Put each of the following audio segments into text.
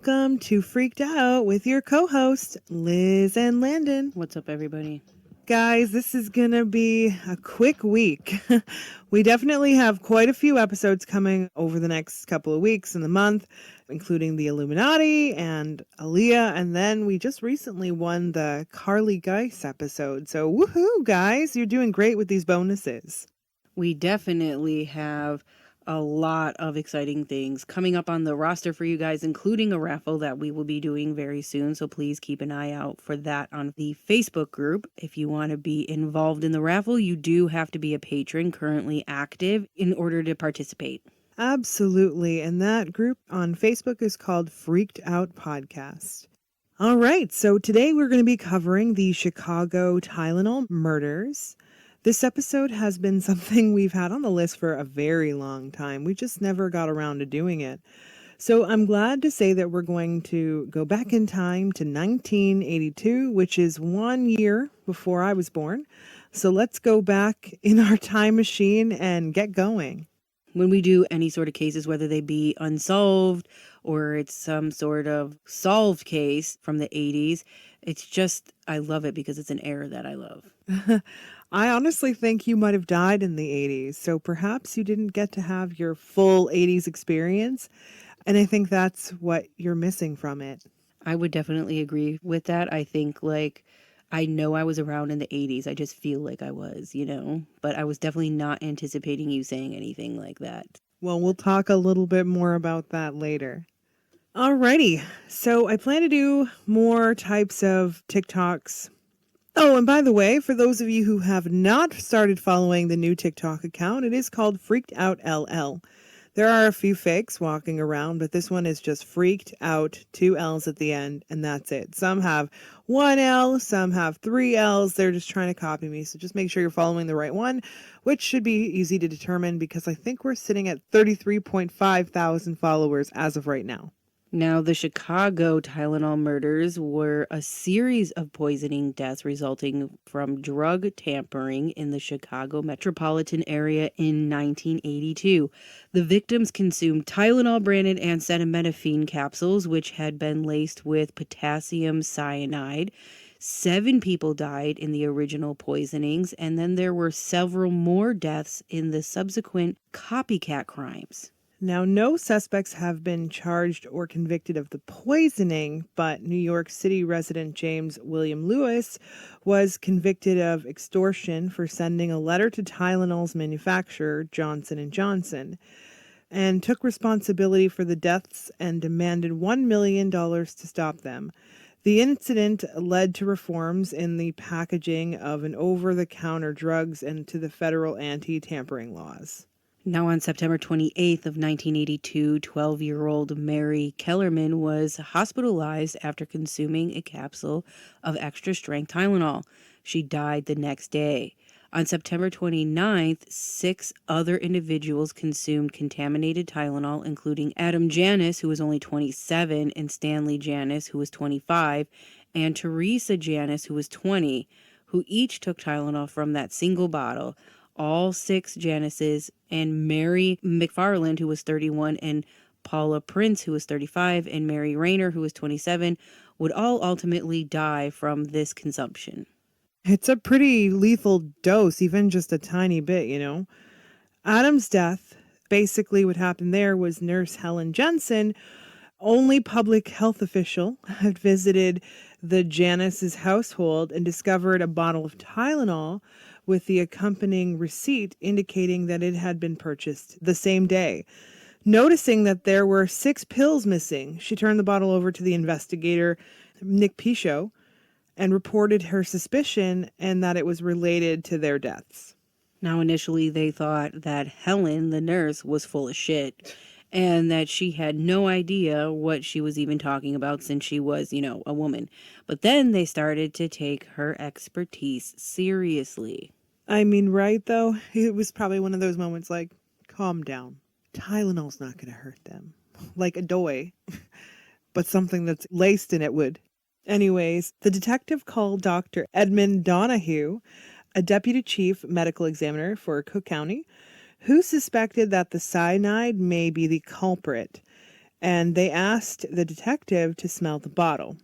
welcome to Freaked Out with your co-host, Liz and Landen. What's up, everybody? Guys, this is going to be a quick week. We definitely have quite a few episodes coming over the next couple of weeks in the month, including the Illuminati and Aaliyah, and then we just recently won the Carly Geis episode. So woohoo, guys, you're doing great with these bonuses. We definitely have a lot of exciting things coming up on the roster for you guys, including a raffle that we will be doing very soon. So please keep an eye out for that on the Facebook group. If you want to be involved in the raffle, you do have to be a patron currently active in order to participate. Absolutely. And that group on Facebook is called Freaked Out Podcast. All right. So today we're going to be covering the Chicago Tylenol murders. This episode has been something we've had on the list for a very long time. We just never got around to doing it. So I'm glad to say that we're going to go back in time to 1982, which is 1 year before I was born. So let's go back in our time machine and get going. When we do any sort of cases, whether they be unsolved or it's some sort of solved case from the 80s, it's just, I love it because it's an era that I love. I honestly think you might have died in the 80s, so perhaps you didn't get to have your full 80s experience, and I think that's what you're missing from it. I would definitely agree with that. I think, I know I was around in the 80s. I just feel like I was, but I was definitely not anticipating you saying anything like that. Well, we'll talk a little bit more about that later. Alrighty, so I plan to do more types of TikToks. Oh, and by the way, for those of you who have not started following the new TikTok account, it is called Freaked Out LL. There are a few fakes walking around, but this one is just Freaked Out, 2 L's at the end, and that's it. Some have 1 L, some have 3 L's. They're just trying to copy me, so just make sure you're following the right one, which should be easy to determine because I think we're sitting at 33.5 thousand followers as of right now. Now, the Chicago Tylenol murders were a series of poisoning deaths resulting from drug tampering in the Chicago metropolitan area in 1982. The victims consumed Tylenol-branded acetaminophen capsules, which had been laced with potassium cyanide. 7 people died in the original poisonings, and then there were several more deaths in the subsequent copycat crimes. Now, no suspects have been charged or convicted of the poisoning, but New York City resident James William Lewis was convicted of extortion for sending a letter to Tylenol's manufacturer, Johnson & Johnson, and took responsibility for the deaths and demanded $1 million to stop them. The incident led to reforms in the packaging of an over-the-counter drugs and to the federal anti-tampering laws. Now, on September 28th of 1982, 12-year-old Mary Kellerman was hospitalized after consuming a capsule of extra-strength Tylenol. She died the next day. On September 29th, 6 other individuals consumed contaminated Tylenol, including Adam Janis, who was only 27, and Stanley Janis, who was 25, and Teresa Janis, who was 20, who each took Tylenol from that single bottle. All 6 Janices and Mary McFarland, who was 31, and Paula Prince, who was 35, and Mary Rayner, who was 27, would all ultimately die from this consumption. It's a pretty lethal dose, even just a tiny bit, Adam's death, basically what happened there was Nurse Helen Jensen, only public health official, had visited the Janis's household and discovered a bottle of Tylenol with the accompanying receipt indicating that it had been purchased the same day. Noticing that there were 6 pills missing, she turned the bottle over to the investigator, Nick Pichot, and reported her suspicion and that it was related to their deaths. Now, initially, they thought that Helen, the nurse, was full of shit and that she had no idea what she was even talking about since she was, a woman. But then they started to take her expertise seriously. I mean, right, though? It was probably one of those moments like, calm down. Tylenol's not going to hurt them. Like a doy. But something that's laced in it would. Anyways, the detective called Dr. Edmund Donahue, a deputy chief medical examiner for Cook County, who suspected that the cyanide may be the culprit. and they asked the detective to smell the bottle.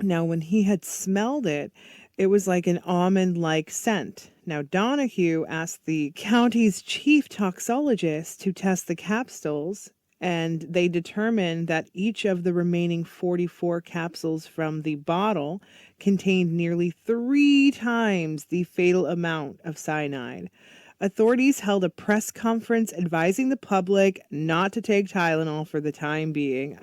Now, when he had smelled it, it was like an almond-like scent. Now, Donahue asked the county's chief toxologist to test the capsules, and they determined that each of the remaining 44 capsules from the bottle contained nearly 3 times the fatal amount of cyanide. Authorities held a press conference advising the public not to take Tylenol for the time being.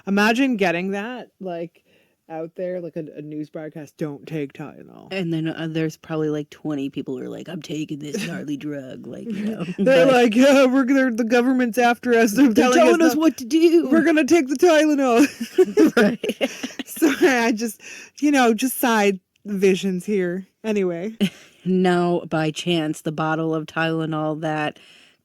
Imagine getting that, like, out there, like a news broadcast, don't take Tylenol. And then there's probably like 20 people who are like, I'm taking this gnarly drug. Like, They're like, yeah, the government's after us. They're telling us what to do. We're going to take the Tylenol. Right. Sorry, I just, just side visions here. Anyway. Now, by chance, the bottle of Tylenol that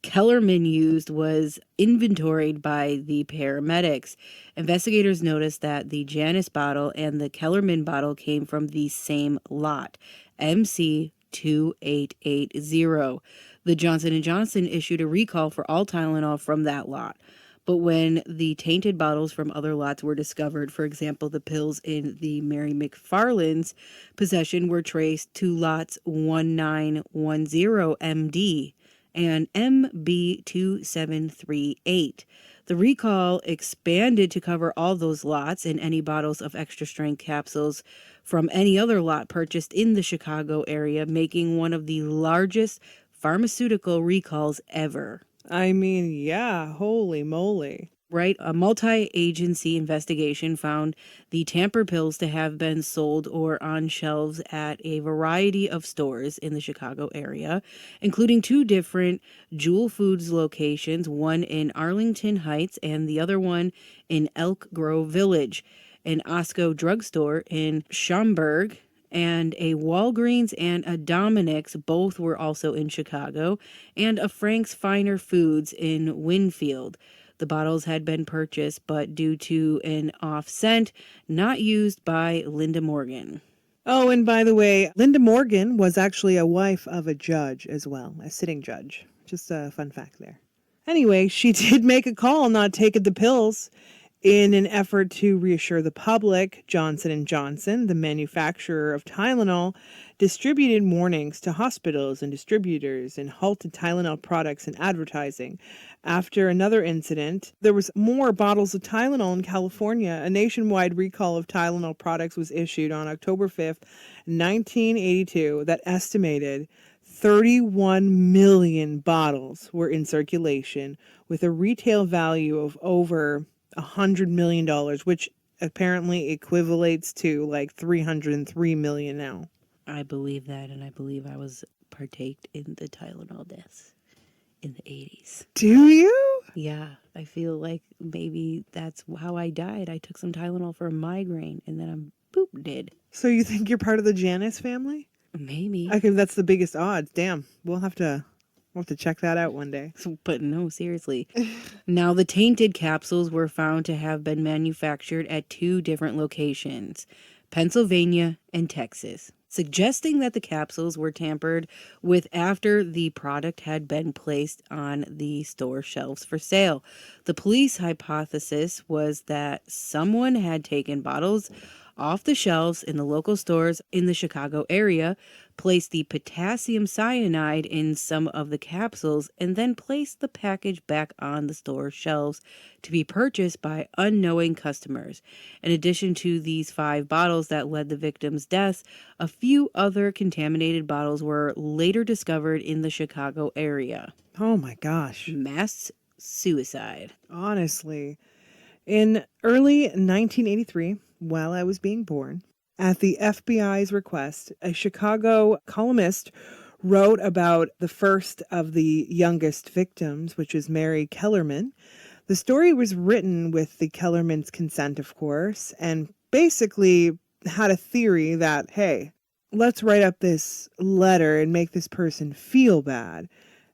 Kellerman used was inventoried by the paramedics. Investigators noticed that the Janus bottle and the Kellerman bottle came from the same lot, MC2880. The Johnson & Johnson issued a recall for all Tylenol from that lot. But when the tainted bottles from other lots were discovered, for example, the pills in the Mary McFarland's possession were traced to lots 1910MD and MB2738. The recall expanded to cover all those lots and any bottles of extra strength capsules from any other lot purchased in the Chicago area, making one of the largest pharmaceutical recalls ever. I mean, yeah, holy moly. Right? A multi-agency investigation found the tamper pills to have been sold or on shelves at a variety of stores in the Chicago area, including 2 different Jewel Foods locations, one in Arlington Heights and the other one in Elk Grove Village, an Osco drugstore in Schaumburg, and a Walgreens and a Dominic's, both were also in Chicago, and a Frank's Finer Foods in Winfield. The bottles had been purchased, but due to an off scent, not used by Linda Morgan. Oh, and by the way, Linda Morgan was actually a wife of a judge as well, a sitting judge. Just a fun fact there. Anyway, she did make a call not taking the pills. In an effort to reassure the public, Johnson & Johnson, the manufacturer of Tylenol, distributed warnings to hospitals and distributors and halted Tylenol products and advertising. After another incident, there was more bottles of Tylenol in California. A nationwide recall of Tylenol products was issued on October 5th, 1982, that estimated 31 million bottles were in circulation with a retail value of over $100 million, which apparently equivalates to like $303 million now. I believe that, and I believe I was partaked in the Tylenol deaths in the 80s. Do you? Yeah, I feel like maybe that's how I died. I took some Tylenol for a migraine, and then I'm dead. So you think you're part of the Janus family? Maybe. Okay, that's the biggest odds. Damn, we'll have to check that out one day. But no, seriously. Now, the tainted capsules were found to have been manufactured at 2 different locations, Pennsylvania and Texas, suggesting that the capsules were tampered with after the product had been placed on the store shelves for sale. The police hypothesis was that someone had taken bottles off the shelves in the local stores in the Chicago area, placed the potassium cyanide in some of the capsules, and then placed the package back on the store shelves to be purchased by unknowing customers. In addition to these 5 bottles that led the victims' deaths, a few other contaminated bottles were later discovered in the Chicago area. Oh my gosh. Mass suicide. Honestly. In early 1983, while I was being born, at the FBI's request, a Chicago columnist wrote about the first of the youngest victims, which is Mary Kellerman. The story was written with the Kellerman's consent, of course, and basically had a theory that, hey, let's write up this letter and make this person feel bad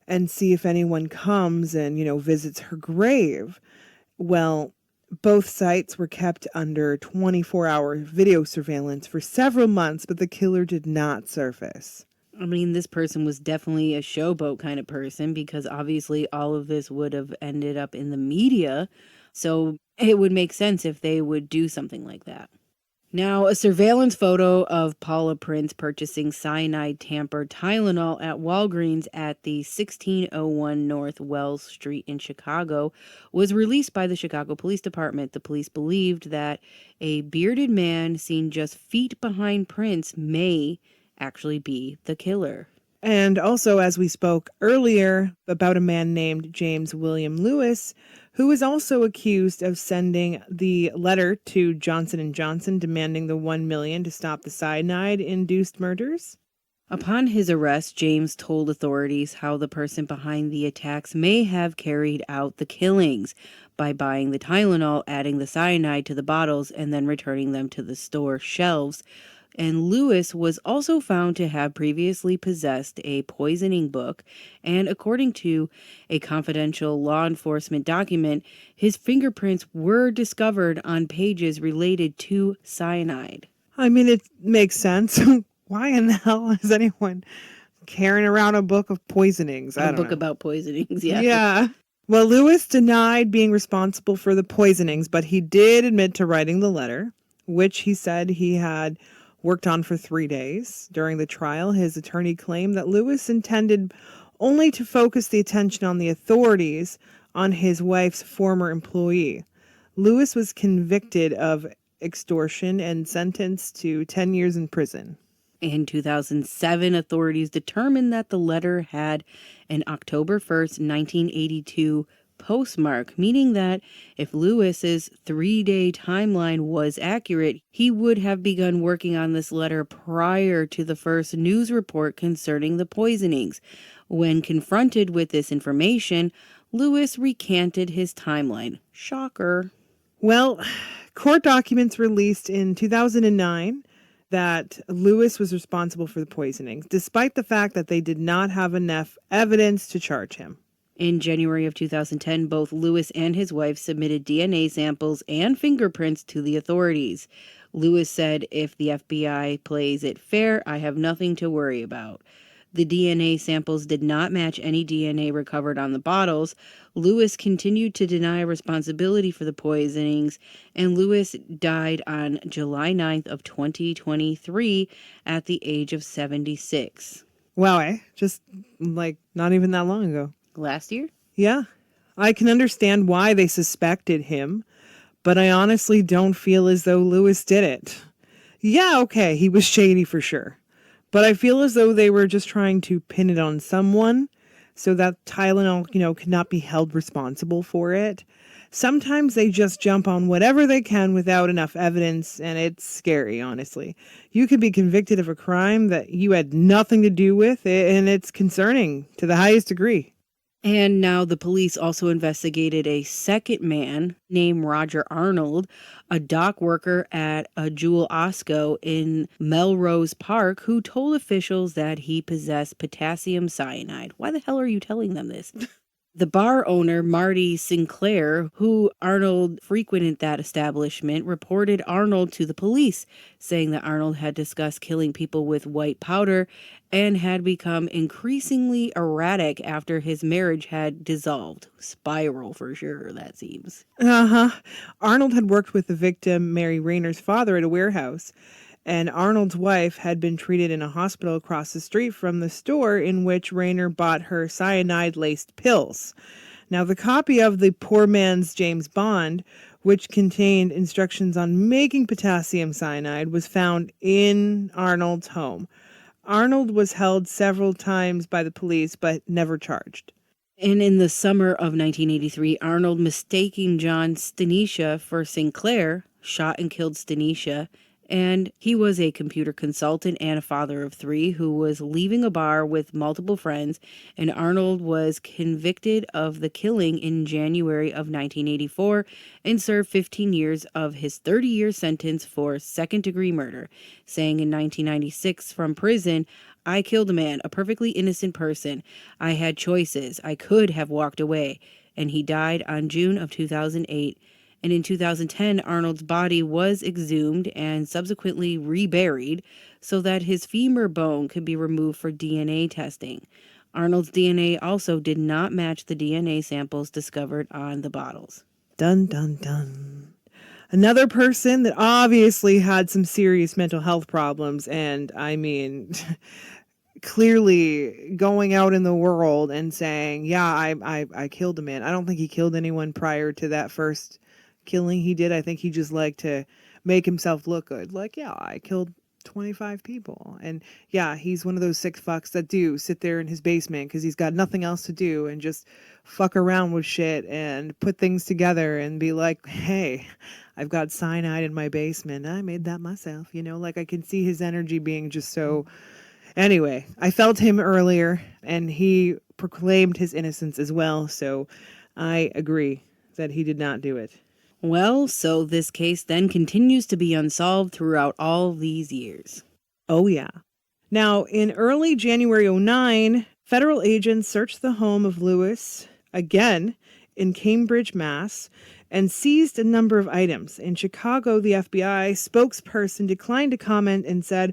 and see if anyone comes and, visits her grave. Well, both sites were kept under 24-hour video surveillance for several months, but the killer did not surface. I mean, this person was definitely a showboat kind of person, because obviously all of this would have ended up in the media. So it would make sense if they would do something like that. Now, a surveillance photo of Paula Prince purchasing cyanide-tampered Tylenol at Walgreens at the 1601 North Wells Street in Chicago was released by the Chicago Police Department. The police believed that a bearded man seen just feet behind Prince may actually be the killer. And also, as we spoke earlier about a man named James William Lewis, who was also accused of sending the letter to Johnson & Johnson demanding the $1 million to stop the cyanide-induced murders. Upon his arrest, James told authorities how the person behind the attacks may have carried out the killings by buying the Tylenol, adding the cyanide to the bottles, and then returning them to the store shelves. And Lewis was also found to have previously possessed a poisoning book, and according to a confidential law enforcement document, his fingerprints were discovered on pages related to cyanide. I mean, it makes sense. Why in the hell is anyone carrying around a book of poisonings? A book about poisonings, yeah. Yeah. Well, Lewis denied being responsible for the poisonings, but he did admit to writing the letter, which he said he had worked on for 3 days. During the trial, his attorney claimed that Lewis intended only to focus the attention on the authorities on his wife's former employee. Lewis was convicted of extortion and sentenced to 10 years in prison. In 2007, authorities determined that the letter had an October 1st, 1982 postmark, meaning that if Lewis's 3-day timeline was accurate, he would have begun working on this letter prior to the first news report concerning the poisonings. When confronted with this information, Lewis recanted his timeline. Shocker. Well, court documents released in 2009 that Lewis was responsible for the poisonings, despite the fact that they did not have enough evidence to charge him. In January of 2010, both Lewis and his wife submitted DNA samples and fingerprints to the authorities. Lewis said, "If the FBI plays it fair, I have nothing to worry about." The DNA samples did not match any DNA recovered on the bottles. Lewis continued to deny responsibility for the poisonings, and Lewis died on July 9th of 2023 at the age of 76. Wow, just like not even that long ago. Last year? Yeah. I can understand why they suspected him, but I honestly don't feel as though Lewis did it. Yeah, okay, he was shady for sure. But I feel as though they were just trying to pin it on someone so that Tylenol, could not be held responsible for it. Sometimes they just jump on whatever they can without enough evidence, and it's scary, honestly. You could be convicted of a crime that you had nothing to do with, and it's concerning to the highest degree. And now the police also investigated a second man named Roger Arnold, a dock worker at a Jewel Osco in Melrose Park, who told officials that he possessed potassium cyanide. Why the hell are you telling them this? The bar owner, Marty Sinclair, who Arnold frequented that establishment, reported Arnold to the police, saying that Arnold had discussed killing people with white powder and had become increasingly erratic after his marriage had dissolved. Spiral for sure, that seems. Arnold had worked with the victim, Mary Rayner's father, at a warehouse, and Arnold's wife had been treated in a hospital across the street from the store in which Rayner bought her cyanide-laced pills. Now, the copy of the poor man's James Bond, which contained instructions on making potassium cyanide, was found in Arnold's home. Arnold was held several times by the police, but never charged. And in the summer of 1983, Arnold, mistaking John Stanisha for Sinclair, shot and killed Stanisha. And he was a computer consultant and a father of 3 who was leaving a bar with multiple friends, and Arnold was convicted of the killing in January of 1984 and served 15 years of his 30-year sentence for second-degree murder, saying in 1996 from prison, "I killed a man, a perfectly innocent person. I had choices. I could have walked away." And he died on June of 2008. And in 2010, Arnold's body was exhumed and subsequently reburied so that his femur bone could be removed for DNA testing. Arnold's DNA also did not match the DNA samples discovered on the bottles. Dun, dun, dun. Another person that obviously had some serious mental health problems, and I mean, clearly going out in the world and saying, yeah, I killed a man. I don't think he killed anyone prior to that first killing he did. I think he just liked to make himself look good. Like, yeah, I killed 25 people. And yeah, he's one of those sick fucks that do sit there in his basement because he's got nothing else to do and just fuck around with shit and put things together and be like, hey, I've got cyanide in my basement. I made that myself. Like I can see his energy being just so. Anyway, I felt him earlier and he proclaimed his innocence as well. So I agree that he did not do it. Well, so this case then continues to be unsolved throughout all these years. Oh, yeah. Now, in early January 2009, federal agents searched the home of Lewis again in Cambridge, Mass., and seized a number of items. In Chicago, the FBI spokesperson declined to comment and said,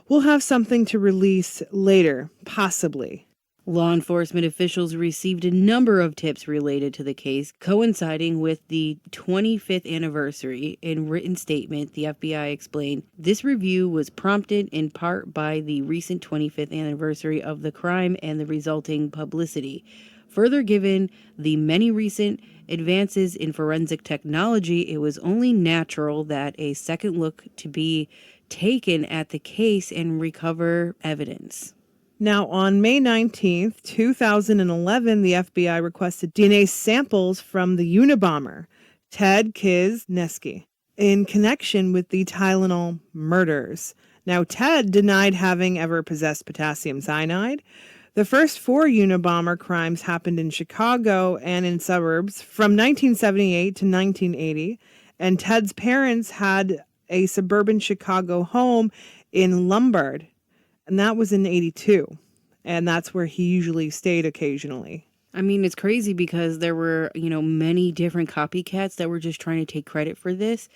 "We'll have something to release later, possibly." Law enforcement officials received a number of tips related to the case, coinciding with the 25th anniversary. In written statement, the FBI explained, "This review was prompted in part by the recent 25th anniversary of the crime and the resulting publicity. Further, given the many recent advances in forensic technology, it was only natural that a second look to be taken at the case and recover evidence." Now, on May 19th, 2011, the FBI requested DNA samples from the Unabomber, Ted Kaczynski, in connection with the Tylenol murders. Now, Ted denied having ever possessed potassium cyanide. The first 4 Unabomber crimes happened in Chicago and in suburbs from 1978 to 1980, and Ted's parents had a suburban Chicago home in Lombard, and that was in 82. And that's where he usually stayed occasionally. I mean, it's crazy because there were, many different copycats that were just trying to take credit for this,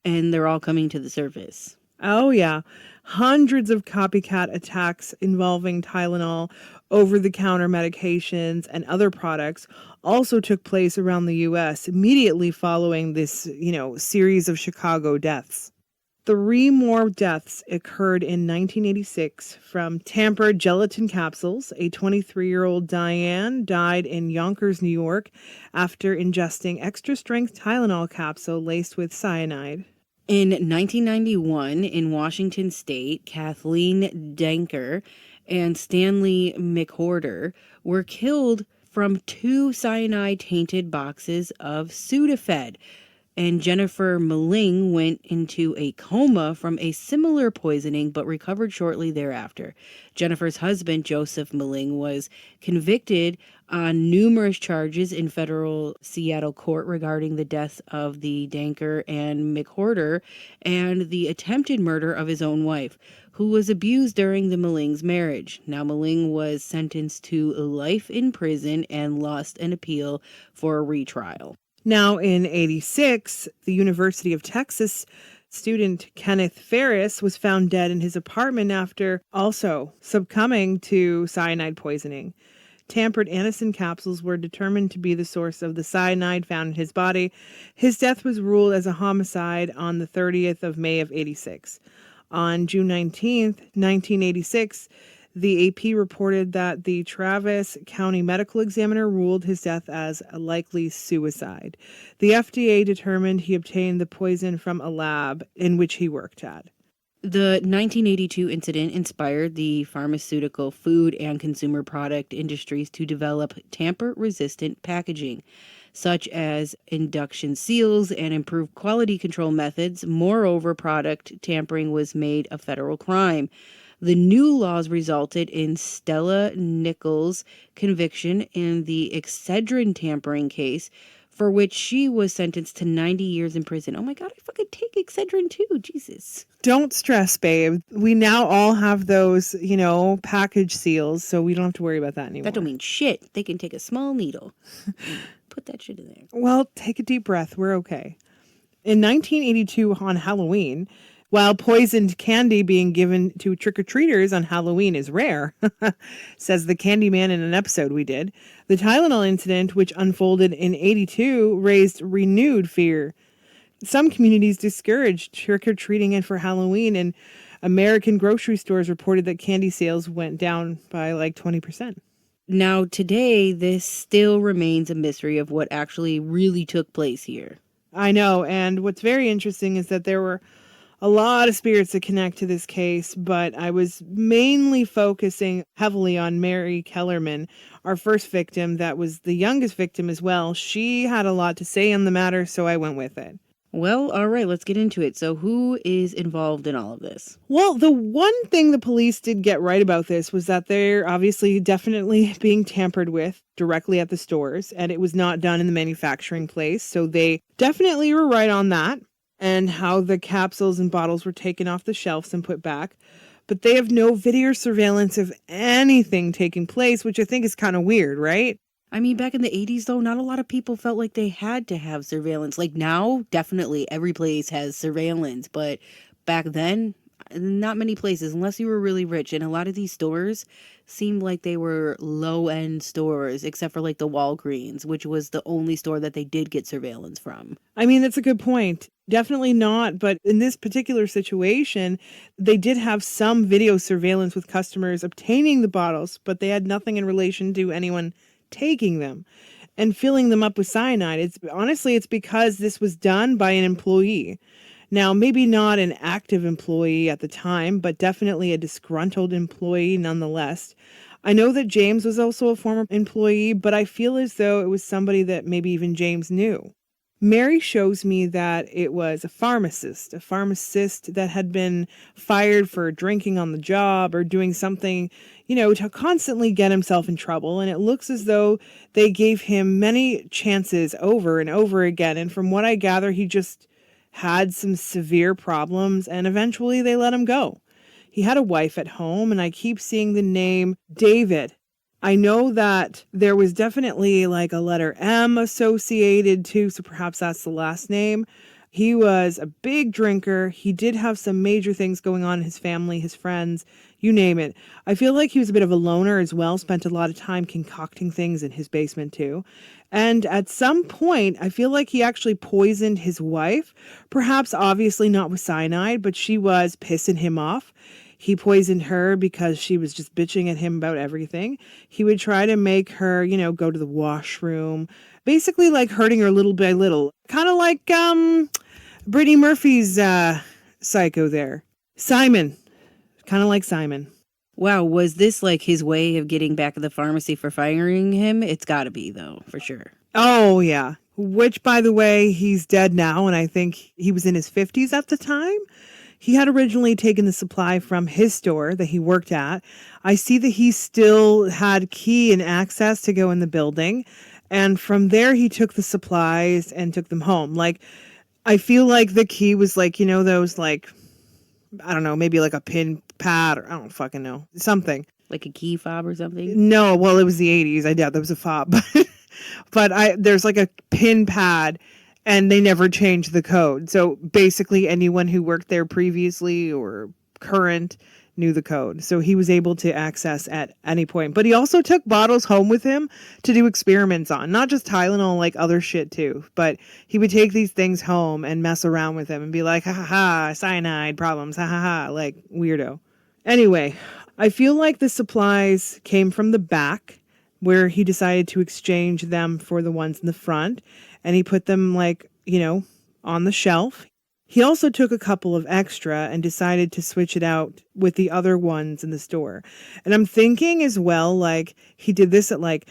and they're all coming to the surface. Oh, yeah. Hundreds of copycat attacks involving Tylenol, over-the-counter medications, and other products also took place around the U.S. immediately following this, series of Chicago deaths. 3 more deaths occurred in 1986 from tampered gelatin capsules. A 23-year-old Diane died in Yonkers, New York, after ingesting extra-strength Tylenol capsule laced with cyanide. In 1991, in Washington State, Kathleen Denker and Stanley McWhorter were killed from 2 cyanide-tainted boxes of Sudafed. And Jennifer Milling went into a coma from a similar poisoning but recovered shortly thereafter. Jennifer's husband, Joseph Milling, was convicted on numerous charges in federal Seattle court regarding the death of the Denker and McWhorter and the attempted murder of his own wife, who was abused during the Milling's marriage. Now, Milling was sentenced to life in prison and lost an appeal for a retrial. Now, in 86, the University of Texas student Kenneth Ferris was found dead in his apartment after also succumbing to cyanide poisoning. Tampered Anacin capsules were determined to be the source of the cyanide found in his body. His death was ruled as a homicide on the 30th of May of 86. On June 19th, 1986, the AP reported that the Travis County Medical Examiner ruled his death as a likely suicide. The FDA determined he obtained the poison from a lab in which he worked at. The 1982 incident inspired the pharmaceutical, food, and consumer product industries to develop tamper-resistant packaging, such as induction seals and improved quality control methods. Moreover, product tampering was made a federal crime. The new laws resulted in Stella Nichols' conviction in the Excedrin tampering case, for which she was sentenced to 90 years in prison. Oh my God, I fucking take Excedrin too. Jesus. Don't stress, babe. We now all have those, package seals, so we don't have to worry about that anymore. That don't mean shit. They can take a small needle and put that shit in there. Well, take a deep breath. We're okay. In 1982, on Halloween, while poisoned candy being given to trick-or-treaters on Halloween is rare, says the Candyman in an episode we did. The Tylenol incident, which unfolded in '82, raised renewed fear. Some communities discouraged trick-or-treating for Halloween, and American grocery stores reported that candy sales went down by like 20%. Now, today, this still remains a mystery of what actually really took place here. I know, and what's very interesting is that there were a lot of spirits that connect to this case, but I was mainly focusing heavily on Mary Kellerman, our first victim, that was the youngest victim as well. She had a lot to say on the matter, so I went with it. Well, all right, let's get into it. So who is involved in all of this? Well, the one thing the police did get right about this was that they're obviously definitely being tampered with directly at the stores, and it was not done in the manufacturing place. So they definitely were right on that, and how the capsules and bottles were taken off the shelves and put back. But they have no video surveillance of anything taking place, which I think is kind of weird, right? I mean, back in the 80s, though, not a lot of people felt like they had to have surveillance. Like now, definitely every place has surveillance. But back then, not many places, unless you were really rich. And a lot of these stores seemed like they were low-end stores, except for like the Walgreens, which was the only store that they did get surveillance from. I mean, that's a good point. Definitely not. But in this particular situation, they did have some video surveillance with customers obtaining the bottles, but they had nothing in relation to anyone taking them and filling them up with cyanide. It's because this was done by an employee. Now, maybe not an active employee at the time, but definitely a disgruntled employee nonetheless. I know that James was also a former employee, but I feel as though it was somebody that maybe even James knew. Mary shows me that it was a pharmacist that had been fired for drinking on the job or doing something, to constantly get himself in trouble. And it looks as though they gave him many chances over and over again. And from what I gather, he just had some severe problems and eventually they let him go. He had a wife at home, and I keep seeing the name David. I know that there was definitely like a letter M associated too, so perhaps that's the last name. He was a big drinker. He did have some major things going on in his family, his friends, you name it. I feel like he was a bit of a loner as well, spent a lot of time concocting things in his basement too. And at some point, I feel like he actually poisoned his wife, perhaps obviously not with cyanide, but she was pissing him off. He poisoned her because she was just bitching at him about everything. He would try to make her, go to the washroom, basically like hurting her little by little. Kind of like Brittany Murphy's psycho there. Simon. Kind of like Simon. Wow, was this like his way of getting back at the pharmacy for firing him? It's gotta be, though, for sure. Oh, yeah. Which, by the way, he's dead now, and I think he was in his 50s at the time. He had originally taken the supply from his store that he worked at. I see that he still had key and access to go in the building. And from there, he took the supplies and took them home. Like, I feel like the key was like, those like, I don't know, maybe like a pin pad or I don't fucking know. Something. Like a key fob or something? No, well, it was the 80s. I doubt there was a fob. But there's like a pin pad. And they never changed the code. So basically anyone who worked there previously or current knew the code. So he was able to access at any point. But he also took bottles home with him to do experiments on. Not just Tylenol, like other shit too. But he would take these things home and mess around with them and be like, ha ha ha, cyanide problems, ha ha ha, like weirdo. Anyway, I feel like the supplies came from the back where he decided to exchange them for the ones in the front. And he put them on the shelf. He also took a couple of extra and decided to switch it out with the other ones in the store. And I'm thinking as well, like he did this at like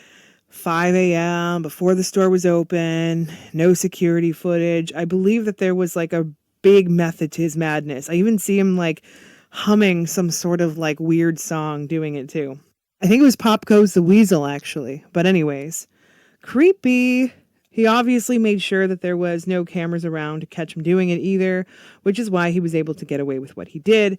5 a.m. before the store was open, no security footage. I believe that there was like a big method to his madness. I even see him like humming some sort of like weird song doing it too. I think it was Pop Goes the Weasel actually. But anyways, creepy. He obviously made sure that there was no cameras around to catch him doing it either, which is why he was able to get away with what he did.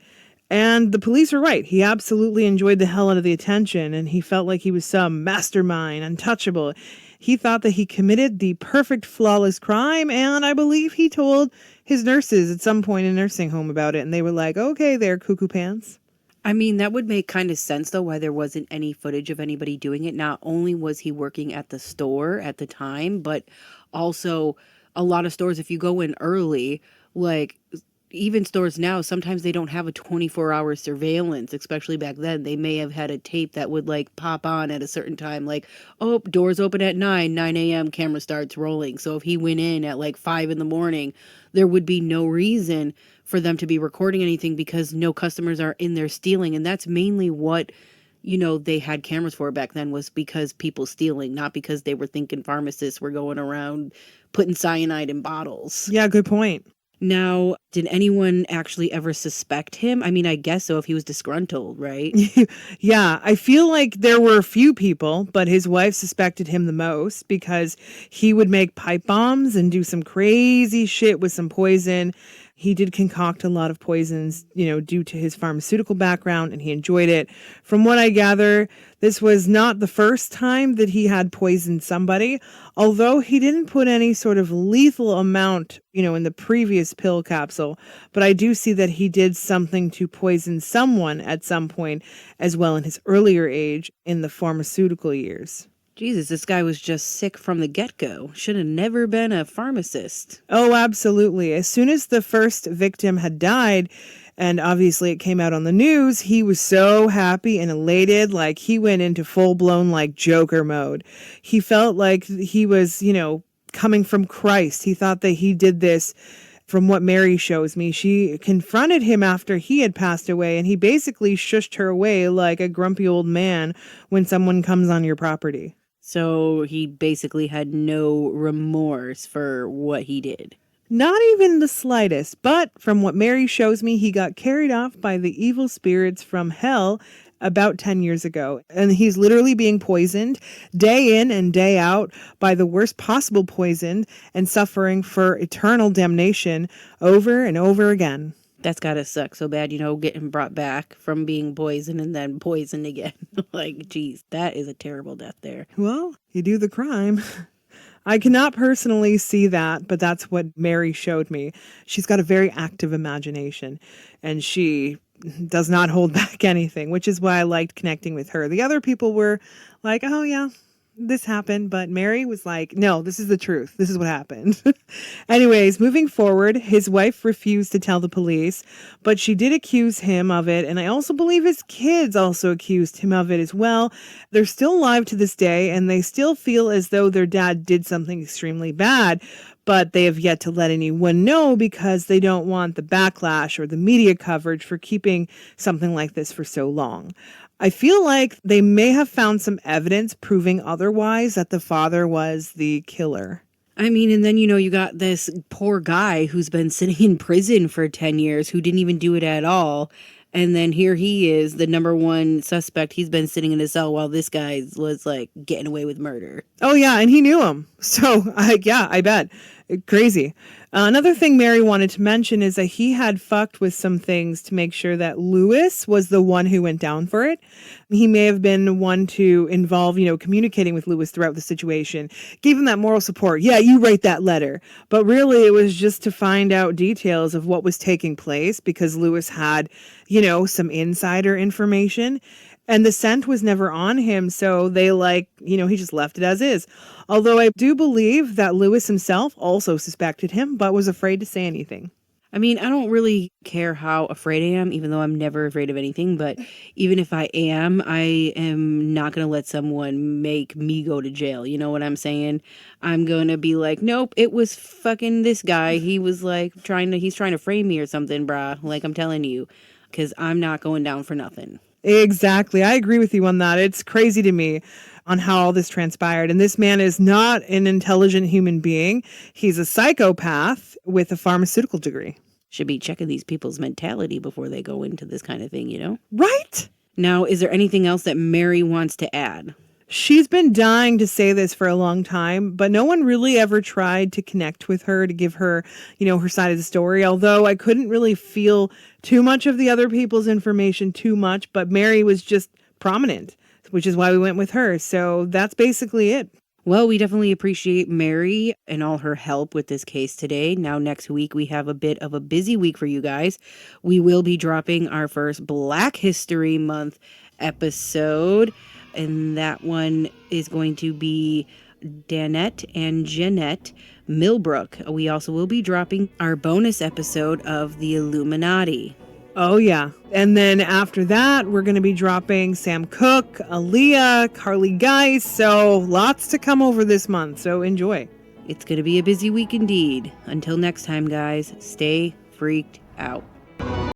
And the police were right. He absolutely enjoyed the hell out of the attention, and he felt like he was some mastermind, untouchable. He thought that he committed the perfect, flawless crime, and I believe he told his nurses at some point in a nursing home about it, and they were like, okay, they're cuckoo pants. I mean, that would make kind of sense, though, why there wasn't any footage of anybody doing it. Not only was he working at the store at the time, but also a lot of stores, if you go in early, like even stores now, sometimes they don't have a 24-hour surveillance, especially back then. They may have had a tape that would like pop on at a certain time, like, oh, doors open at 9 a.m., camera starts rolling. So if he went in at like 5 in the morning, there would be no reason for them to be recording anything because no customers are in there stealing. And that's mainly what, they had cameras for back then, was because people stealing, not because they were thinking pharmacists were going around putting cyanide in bottles. Yeah, good point. Now, did anyone actually ever suspect him? I mean, I guess so if he was disgruntled, right? Yeah, I feel like there were a few people, but his wife suspected him the most because he would make pipe bombs and do some crazy shit with some poison. He did concoct a lot of poisons, due to his pharmaceutical background, and he enjoyed it. From what I gather, this was not the first time that he had poisoned somebody, although he didn't put any sort of lethal amount, in the previous pill capsule. But I do see that he did something to poison someone at some point as well in his earlier age in the pharmaceutical years. Jesus, this guy was just sick from the get-go. Should have never been a pharmacist. Oh, absolutely. As soon as the first victim had died, and obviously it came out on the news, he was so happy and elated, like he went into full-blown like Joker mode. He felt like he was, coming from Christ. He thought that he did this. From what Mary shows me, she confronted him after he had passed away, and he basically shushed her away like a grumpy old man when someone comes on your property. So he basically had no remorse for what he did. Not even the slightest, but from what Mary shows me, he got carried off by the evil spirits from hell about 10 years ago. And he's literally being poisoned day in and day out by the worst possible poison and suffering for eternal damnation over and over again. That's gotta suck so bad, getting brought back from being poisoned and then poisoned again. Like, geez, that is a terrible death there. Well, you do the crime. I cannot personally see that, but that's what Mary showed me. She's got a very active imagination, and she does not hold back anything, which is why I liked connecting with her. The other people were like, oh yeah, this happened, but Mary was like, no, this is the truth. This is what happened. Anyways, moving forward, his wife refused to tell the police, but she did accuse him of it, and I also believe his kids also accused him of it as well. They're still alive to this day, and they still feel as though their dad did something extremely bad, but they have yet to let anyone know because they don't want the backlash or the media coverage for keeping something like this for so long. I feel like they may have found some evidence proving otherwise, that the father was the killer. I mean, and then, you got this poor guy who's been sitting in prison for 10 years who didn't even do it at all. And then here he is, the number one suspect. He's been sitting in a cell while this guy was like getting away with murder. Oh, yeah. And he knew him. So, yeah, I bet. Crazy. Another thing Mary wanted to mention is that he had fucked with some things to make sure that Lewis was the one who went down for it. He may have been one to involve, communicating with Lewis throughout the situation, gave him that moral support. Yeah, you write that letter. But really, it was just to find out details of what was taking place because Lewis had, some insider information. And the scent was never on him, so they he just left it as is. Although I do believe that Lewis himself also suspected him, but was afraid to say anything. I mean, I don't really care how afraid I am, even though I'm never afraid of anything. But even if I am not going to let someone make me go to jail. You know what I'm saying? I'm going to be like, nope, it was fucking this guy. He was like he's trying to frame me or something, brah. Like I'm telling you, because I'm not going down for nothing. Exactly. I agree with you on that. It's crazy to me on how all this transpired. And this man is not an intelligent human being. He's a psychopath with a pharmaceutical degree. Should be checking these people's mentality before they go into this kind of thing, Right? Now, is there anything else that Mary wants to add? She's been dying to say this for a long time, but no one really ever tried to connect with her to give her, her side of the story. Although I couldn't really feel too much of the other people's information too much, but Mary was just prominent, which is why we went with her. So that's basically it. Well, we definitely appreciate Mary and all her help with this case today. Now, next week, we have a bit of a busy week for you guys. We will be dropping our first Black History Month episode, and that one is going to be Danette and Jeanette Millbrook. We also will be dropping our bonus episode of the Illuminati. Oh, yeah. And then after that, we're going to be dropping Sam Cooke, Aaliyah, Carly Geis. So lots to come over this month. So enjoy. It's going to be a busy week indeed. Until next time, guys, stay freaked out.